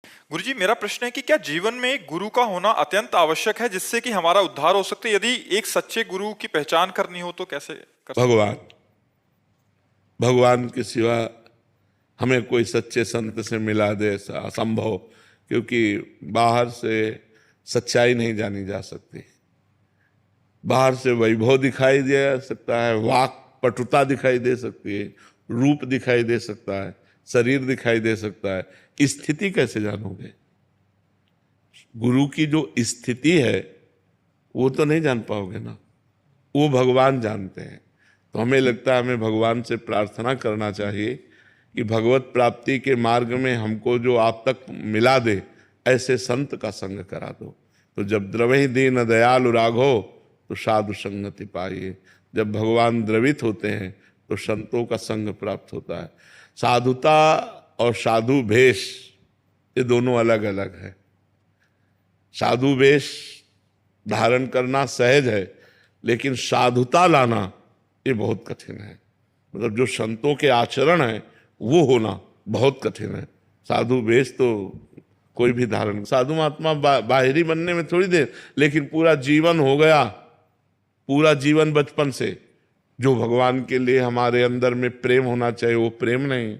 गुरुजी, मेरा प्रश्न है कि क्या जीवन में एक गुरु का होना अत्यंत आवश्यक है जिससे कि हमारा उद्धार हो सकते? यदि एक सच्चे गुरु की पहचान करनी हो तो कैसे कर सकते? भगवान भगवान के सिवा हमें कोई सच्चे संत से मिला दे ऐसा असंभव, क्योंकि बाहर से सच्चाई नहीं जानी जा सकती। बाहर से वैभव दिखाई दे सकता है, वाक पटुता दिखाई दे सकती है, रूप दिखाई दे सकता है, शरीर दिखाई दे सकता है। स्थिति कैसे जानोगे? गुरु की जो स्थिति है वो तो नहीं जान पाओगे ना, वो भगवान जानते हैं। तो हमें लगता है हमें भगवान से प्रार्थना करना चाहिए कि भगवत प्राप्ति के मार्ग में हमको जो आप तक मिला दे, ऐसे संत का संग करा दो। तो जब द्रवहि दीन दयालु राघो तो साधु संगति पाइए। जब भगवान द्रवित होते हैं तो संतों का संग प्राप्त होता है। साधुता और साधु भेष ये दोनों अलग अलग है। साधु वेश धारण करना सहज है, लेकिन साधुता लाना ये बहुत कठिन है। मतलब जो संतों के आचरण है वो होना बहुत कठिन है। साधु वेश तो कोई भी धारण, साधु महात्मा बाहरी बनने में थोड़ी देर, लेकिन पूरा जीवन हो गया, पूरा जीवन बचपन से जो भगवान के लिए हमारे अंदर में प्रेम होना चाहिए वो प्रेम नहीं,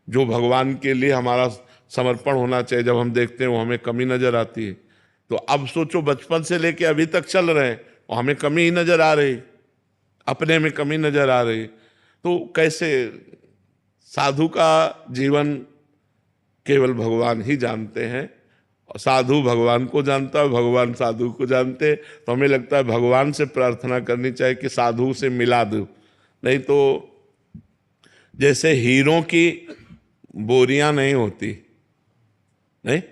जो भगवान के लिए हमारा समर्पण होना चाहिए जब हम देखते हैं वो हमें कमी नजर आती है। तो अब सोचो बचपन से लेके अभी तक चल रहे हैं और हमें कमी ही नजर आ रही, अपने में कमी नजर आ रही, तो कैसे? साधु का जीवन केवल भगवान ही जानते हैं, और साधु भगवान को जानता है, भगवान साधु को जानते। तो हमें लगता है भगवान से प्रार्थना करनी चाहिए कि साधु से मिला दो। नहीं तो जैसे हीरों की बोरियां नहीं होती, नहीं,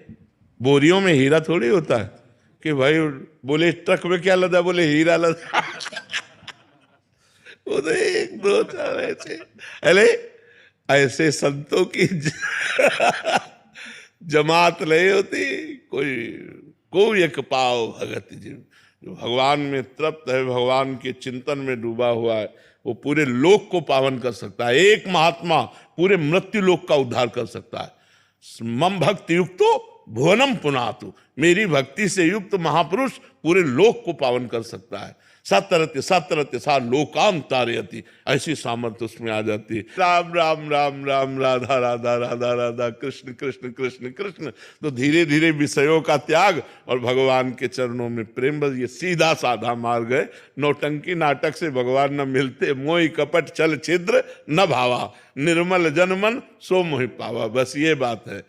बोरियों में हीरा थोड़ी होता है कि भाई बोले ट्रक में क्या लदा, बोले हीरा लदा। वो तो एक दो चार ऐसे, अरे ऐसे संतों की जमात नहीं होती। कोई एक पाव भगत जीव जो भगवान में तृप्त है, भगवान के चिंतन में डूबा हुआ है, वो पूरे लोक को पावन कर सकता है। एक महात्मा पूरे मृत्यु लोक का उद्धार कर सकता है। मम भक्ति युक्तो भुवनम पुनातु, मेरी भक्ति से युक्त महापुरुष पूरे लोक को पावन कर सकता है। सतरत्य सतरत्य सा लोकाम तारयति, ऐसी सामर्थ्य उसमें आ जाती है। राम राम राम राम, राधा राधा राधा राधा, कृष्ण कृष्ण कृष्ण कृष्ण। तो धीरे धीरे विषयों का त्याग और भगवान के चरणों में प्रेम, बस ये सीधा साधा मार्ग है। नौटंकी नाटक से भगवान न मिलते, मोहि कपट छल छिद्र न भावा, निर्मल जन मन सो मोहि पावा, बस ये बात है।